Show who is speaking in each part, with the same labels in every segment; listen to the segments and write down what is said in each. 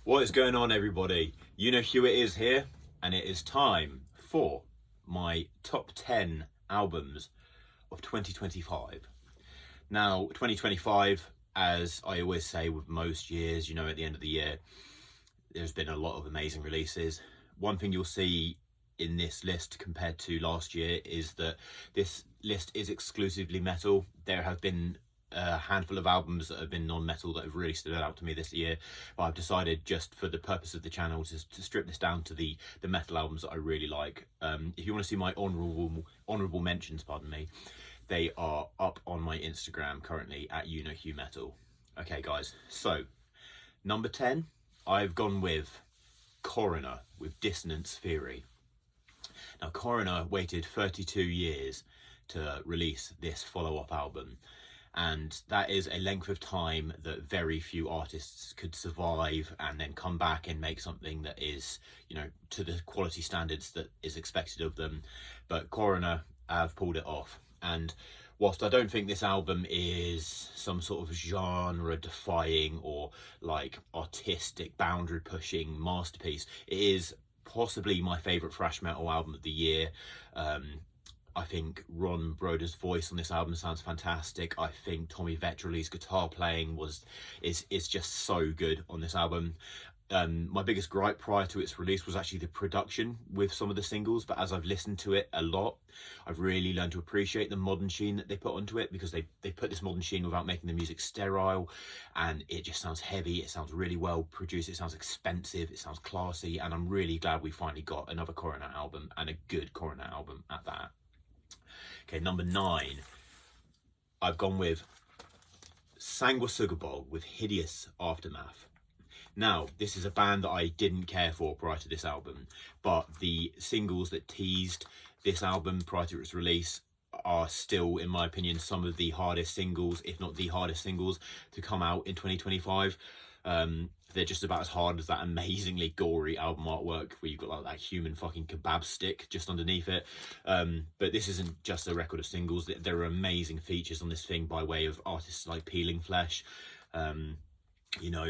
Speaker 1: What is going on, everybody? You know who it is here, and it is time for my top 10 albums of 2025. Now, 2025, as I always say with most years, at the end of the year, there's been a lot of amazing releases. One thing you'll see in this list compared to last year is that this list is exclusively metal. There have been a handful of albums that have been non-metal that have really stood out to me this year, but I've decided, just for the purpose of the channel, to strip this down to the metal albums that I really like. If you want to see my honourable mentions, they are up on my Instagram currently at metal. Okay guys, so number 10, I've gone with Coroner with Dissonance Theory. Now, Coroner waited 32 years to release this follow-up album, and that is a length of time that very few artists could survive and then come back and make something that is, to the quality standards that is expected of them. But Coroner have pulled it off, and whilst I don't think this album is some sort of genre-defying or artistic, boundary-pushing masterpiece, it is possibly my favourite thrash metal album of the year. I think Ron Broder's voice on this album sounds fantastic. I think Tommy Vetroli's guitar playing is just so good on this album. My biggest gripe prior to its release was actually the production with some of the singles, but as I've listened to it a lot, I've really learned to appreciate the modern sheen that they put onto it, because they put this modern sheen without making the music sterile, and it just sounds heavy, it sounds really well produced, it sounds expensive, it sounds classy, and I'm really glad we finally got another Coroner album, and a good Coroner album at that. Okay, number 9, I've gone with Sanguisugabogg with Hideous Aftermath. Now, this is a band that I didn't care for prior to this album, but the singles that teased this album prior to its release are still, in my opinion, some of the hardest singles, if not the hardest singles, to come out in 2025. They're just about as hard as that amazingly gory album artwork where you've got that human fucking kebab stick just underneath it. But this isn't just a record of singles. There are amazing features on this thing by way of artists like Peeling Flesh.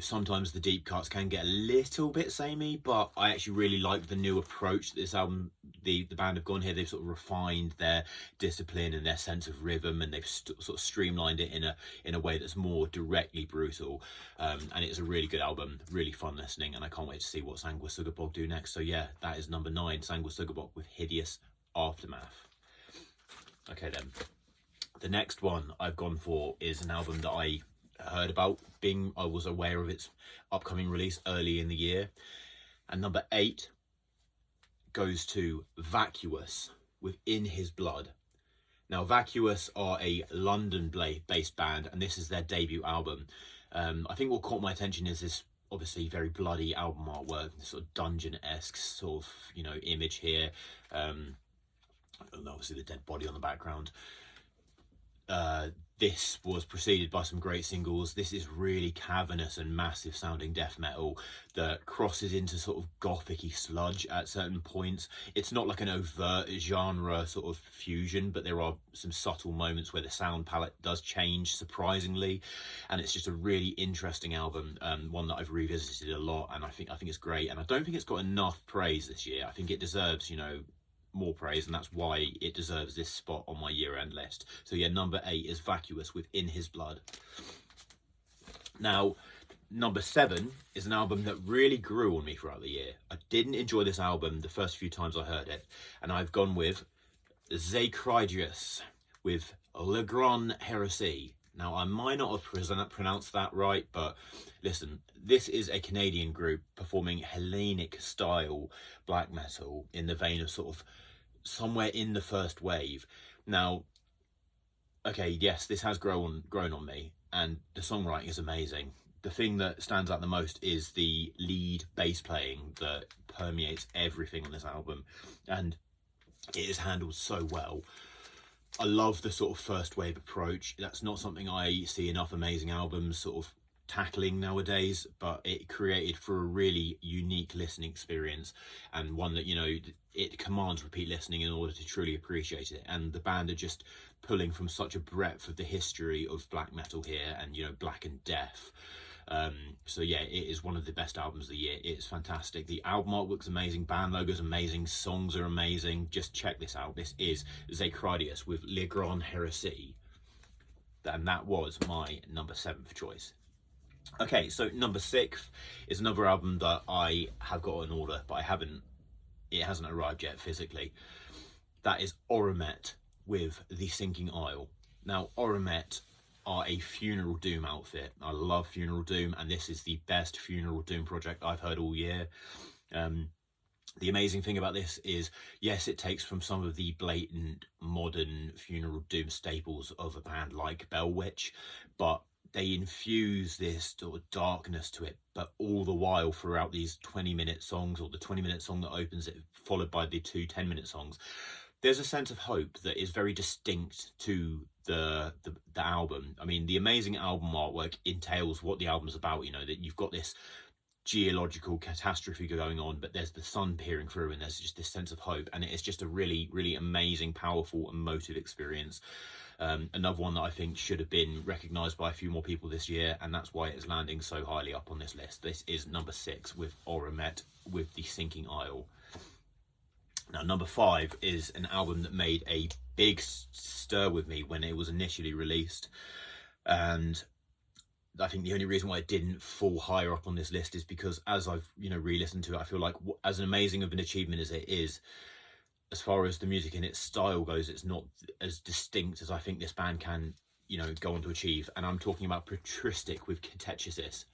Speaker 1: Sometimes the deep cuts can get a little bit samey, but I actually really like the new approach that this album, the band have gone here. They've sort of refined their discipline and their sense of rhythm, and they've sort of streamlined it in a way that's more directly brutal. And it's a really good album, really fun listening, and I can't wait to see what Sanguisugabogg do next. So yeah, that is number 9, Sanguisugabogg with Hideous Aftermath. Okay then, the next one I've gone for is an album that I heard about, I was aware of its upcoming release early in the year, and number 8 goes to Vacuous with In His Blood. Now, Vacuous are a London-based band, and this is their debut album. I think what caught my attention is this obviously very bloody album artwork, this sort of dungeon-esque sort of image here, and obviously the dead body on the background. This was preceded by some great singles. This is really cavernous and massive sounding death metal that crosses into sort of gothic-y sludge at certain points. It's not like an overt genre sort of fusion, but there are some subtle moments where the sound palette does change surprisingly, and it's just a really interesting album, one that I've revisited a lot, and I think it's great, and I don't think it's got enough praise this year. I think it deserves, more praise, and that's why it deserves this spot on my year-end list. So yeah, number 8 is Vacuous with In His Blood. Now, number 7 is an album that really grew on me throughout the year. I didn't enjoy this album the first few times I heard it, and I've gone with Zidius with Le Grand Heresy. Now, I might not have pronounced that right, but listen, this is a Canadian group performing Hellenic style black metal in the vein of sort of somewhere in the first wave. Now, okay, yes, this has grown on me, and the songwriting is amazing. The thing that stands out the most is the lead bass playing that permeates everything on this album, and it is handled so well. I love the sort of first wave approach. That's not something I see enough amazing albums sort of tackling nowadays, but it created for a really unique listening experience, and one that it commands repeat listening in order to truly appreciate it. And the band are just pulling from such a breadth of the history of black metal here, and Black and Death, So yeah, it is one of the best albums of the year. It's fantastic. The album art looks amazing, band logo's amazing, songs are amazing. Just check this out. This is Zidius with Le Grand Heresy, and that was my number 7th choice. Okay, so number 6 is another album that I have got in order, but it hasn't arrived yet physically. That is Orammet with The Sinking Isle. Now, Orammet are a Funeral Doom outfit. I love Funeral Doom, and this is the best Funeral Doom project I've heard all year. The amazing thing about this is, yes, it takes from some of the blatant modern Funeral Doom staples of a band like Bellwitch, but they infuse this sort of darkness to it, but all the while throughout these 20-minute songs, or the 20-minute song that opens it, followed by the 2 10-minute songs, there's a sense of hope that is very distinct to the album. I mean, the amazing album artwork entails what the album's about, you know, that you've got this geological catastrophe going on, but there's the sun peering through, and there's just this sense of hope, and it's just a really, really amazing, powerful, emotive experience. Another one that I think should have been recognised by a few more people this year, and that's why it's landing so highly up on this list. This is number 6 with Orammet with The Sinking Isle. Now, number 5 is an album that made a big stir with me when it was initially released, and I think the only reason why it didn't fall higher up on this list is because as I've, you know, re-listened to it, I feel like as amazing of an achievement as it is, as far as the music and its style goes, it's not as distinct as I think this band can, you know, go on to achieve. And I'm talking about Petristic with Petristic.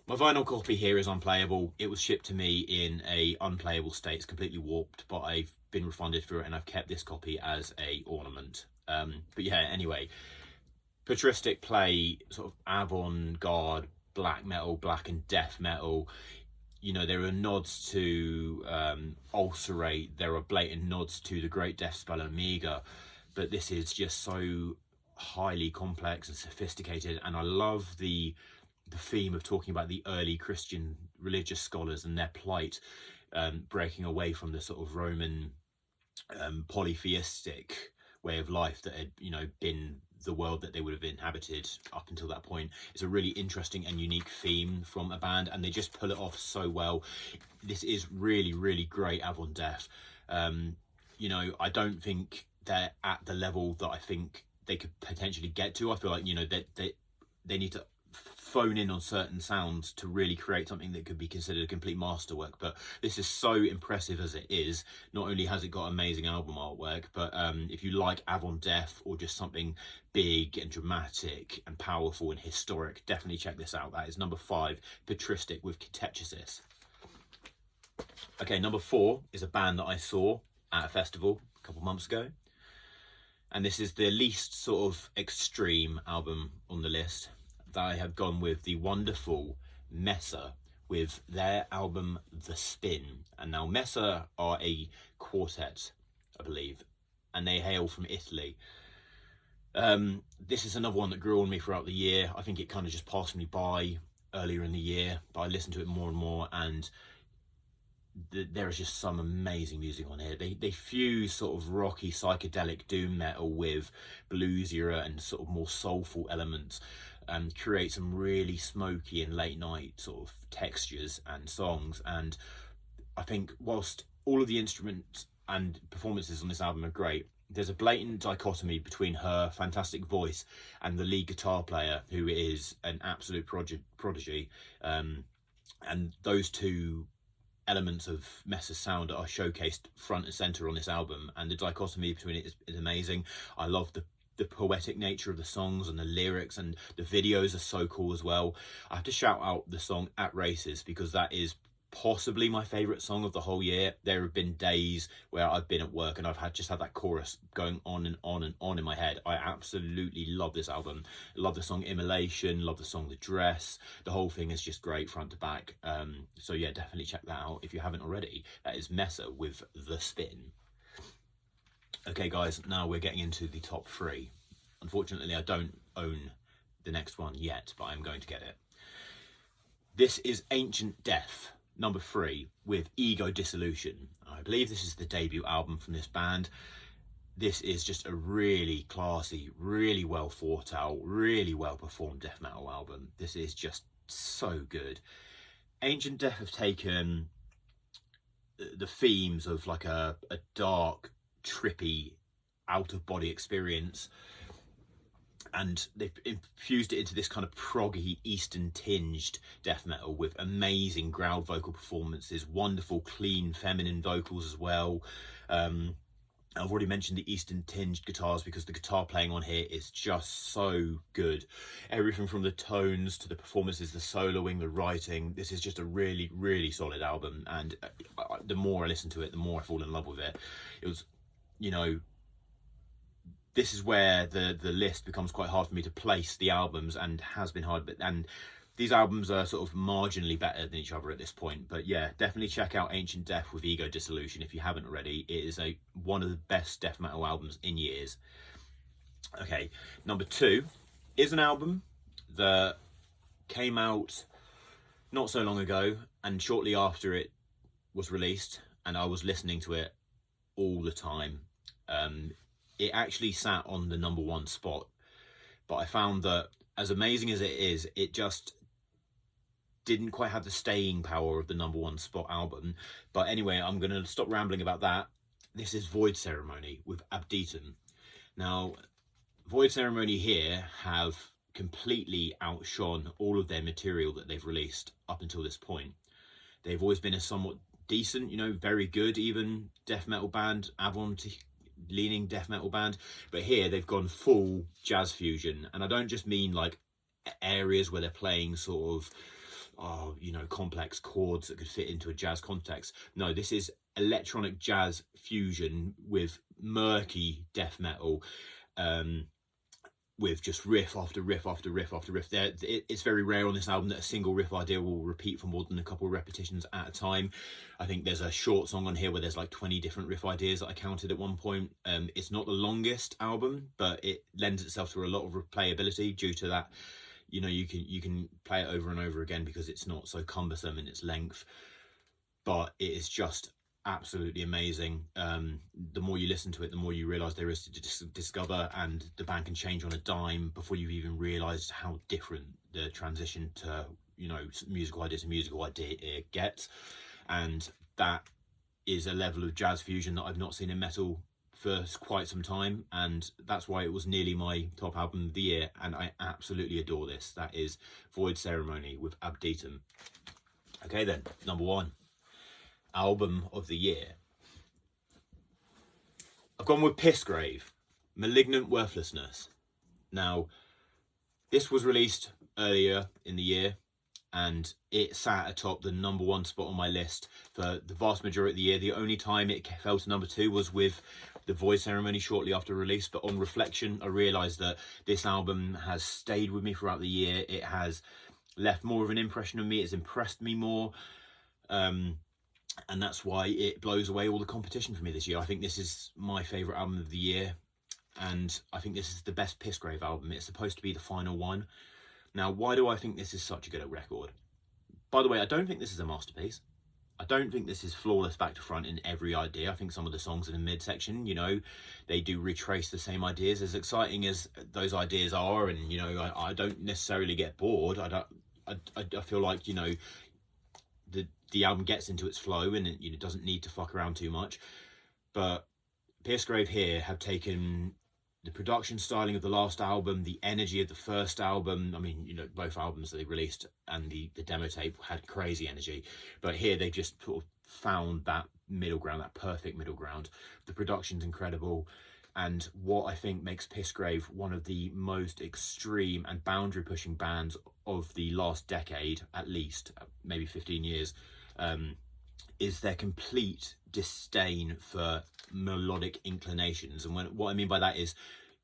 Speaker 1: My vinyl copy here is unplayable. It was shipped to me in a unplayable state. It's completely warped, but I've been refunded for it, and I've kept this copy as a ornament. But yeah, anyway, Petristic play sort of avant-garde black metal, black and death metal. You know, there are nods to Ulcerate, there are blatant nods to the Great Death Spell Omega, but this is just so highly complex and sophisticated, and I love the theme of talking about the early Christian religious scholars and their plight, breaking away from the sort of Roman polytheistic way of life that had, you know, been the world that they would have inhabited up until that point. It's a really interesting and unique theme from a band, and they just pull it off so well. This is really, really great avant death. You know, I don't think they're at the level that I think they could potentially get to. I feel like, you know, they need to phone in on certain sounds to really create something that could be considered a complete masterwork, but this is so impressive as it is. Not only has it got amazing album artwork, but if you like avant death or just something big and dramatic and powerful and historic, definitely check this out. That is number 5, Petristic with Catechesis. Okay, number 4 is a band that I saw at a festival a couple months ago, and this is the least sort of extreme album on the list. That I have gone with the wonderful Messa with their album The Spin. And now Messa are a quartet, I believe, and they hail from Italy. This is another one that grew on me throughout the year. I think it kind of just passed me by earlier in the year, but I listened to it more and more, and there is just some amazing music on here. They fuse sort of rocky psychedelic doom metal with bluesier and sort of more soulful elements, and create some really smoky and late night sort of textures and songs. And I think whilst all of the instruments and performances on this album are great, there's a blatant dichotomy between her fantastic voice and the lead guitar player, who is an absolute prodigy. And those two elements of Messa's sound are showcased front and center on this album, and the dichotomy between it is amazing. I love the poetic nature of the songs and the lyrics, and the videos are so cool as well. I have to shout out the song At Races, because that is possibly my favorite song of the whole year. There have been days where I've been at work and I've just had that chorus going on and on and on in my head. I absolutely love this album. Love the song Immolation, love the song The Dress. The whole thing is just great front to back. So yeah, definitely check that out if you haven't already. That is Messa with The Spin. Okay guys, now we're getting into the top 3. Unfortunately, I don't own the next one yet, but I'm going to get it. This is Ancient Death, number 3, with Ego Dissolution. I believe this is the debut album from this band. This is just a really classy, really well thought out, really well performed death metal album. This is just so good. Ancient Death have taken the themes of like a dark, trippy, out-of-body experience, and they've infused it into this kind of proggy, Eastern-tinged death metal with amazing growled vocal performances, wonderful, clean, feminine vocals as well. I've already mentioned the Eastern-tinged guitars because the guitar playing on here is just so good. Everything from the tones to the performances, the soloing, the writing. This is just a really, really solid album. And the more I listen to it, the more I fall in love with it. It was, you know, this is where the list becomes quite hard for me to place the albums, and has been hard. And these albums are sort of marginally better than each other at this point. But yeah, definitely check out Ancient Death with Ego Dissolution if you haven't already. It is one of the best death metal albums in years. Okay, number 2 is an album that came out not so long ago, and shortly after it was released, and I was listening to it all the time. It actually sat on the number 1 spot, but I found that as amazing as it is, it just didn't quite have the staying power of the number 1 spot album. But anyway, I'm going to stop rambling about that. This is Void Ceremony with Abdetum. Now, Void Ceremony here have completely outshone all of their material that they've released up until this point. They've always been a somewhat decent, you know, very good even death metal band, Avon-leaning death metal band. But here they've gone full jazz fusion. And I don't just mean like areas where they're playing sort of, you know, complex chords that could fit into a jazz context. No, this is electronic jazz fusion with murky death metal, with just riff after riff after riff after riff. It's very rare on this album that a single riff idea will repeat for more than a couple of repetitions at a time. I think there's a short song on here where there's like 20 different riff ideas that I counted at one point. It's not the longest album, but it lends itself to a lot of replayability due to that. You know, you can play it over and over again because it's not so cumbersome in its length. But it is just absolutely amazing. The more you listen to it, the more you realise there is to discover, and the band can change on a dime before you've even realised how different the transition to, you know, musical idea to musical idea gets. And that is a level of jazz fusion that I've not seen in metal for quite some time, and that's why it was nearly my top album of the year, and I absolutely adore this. That is Void Ceremony with Abdetum. Okay then, number 1 album of the year. I've gone with Pissgrave, Malignant Worthlessness. Now, this was released earlier in the year, and it sat atop the number 1 spot on my list for the vast majority of the year. The only time it fell to number 2 was with the Void Ceremony shortly after release. But on reflection, I realised that this album has stayed with me throughout the year. It has left more of an impression on me. It's impressed me more. And that's why it blows away all the competition for me this year. I think this is my favourite album of the year. And I think this is the best Pissgrave album. It's supposed to be the final one. Now, why do I think this is such a good record? By the way, I don't think this is a masterpiece. I don't think this is flawless back to front in every idea. I think some of the songs in the midsection, you know, they do retrace the same ideas. As exciting as those ideas are, and, you know, I don't necessarily get bored. I feel like, you know, the album gets into its flow, and it doesn't need to fuck around too much. But Pissgrave here have taken the production styling of the last album, the energy of the first album. I mean, you know, both albums that they released and the demo tape had crazy energy. But here they just sort of found that middle ground, that perfect middle ground. The production's incredible. And what I think makes Pissgrave one of the most extreme and boundary-pushing bands of the last decade, at least, maybe 15 years, is their complete disdain for melodic inclinations. And what I mean by that is,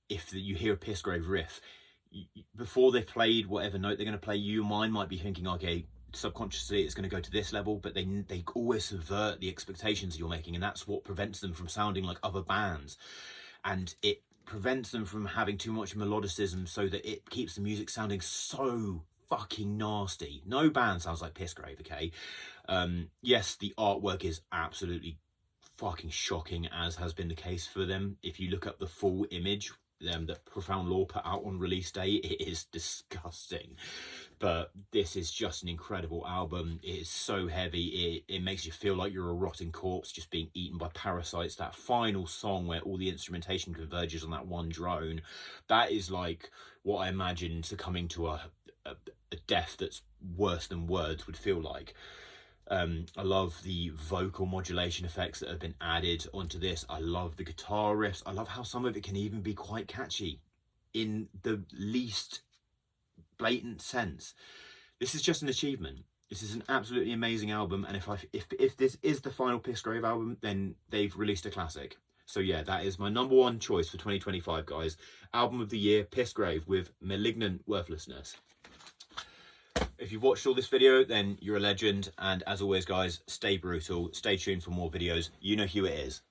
Speaker 1: if you hear a Pissgrave riff, before they've played whatever note they're going to play, your mind might be thinking, okay, subconsciously it's going to go to this level, but they always subvert the expectations you're making, and that's what prevents them from sounding like other bands. And it prevents them from having too much melodicism, so that it keeps the music sounding so fucking nasty. No band sounds like Pissgrave, okay? Yes, the artwork is absolutely fucking shocking, as has been the case for them. If you look up the full image that Profound Law put out on release day. It is disgusting, but this is just an incredible album. It is so heavy, it makes you feel like you're a rotting corpse just being eaten by parasites. That final song where all the instrumentation converges on that one drone, that is like what I imagine succumbing to a death that's worse than words would feel like. I love the vocal modulation effects that have been added onto this. I love the guitar riffs. I love how some of it can even be quite catchy in the least blatant sense. This is just an achievement. This is an absolutely amazing album, and if this is the final Pissgrave album, then they've released a classic. So yeah, that is my number one choice for 2025, guys. Album of the year, Pissgrave with Malignant Worthlessness. If you've watched all this video, then you're a legend. And as always, guys, stay brutal. Stay tuned for more videos. You know who it is.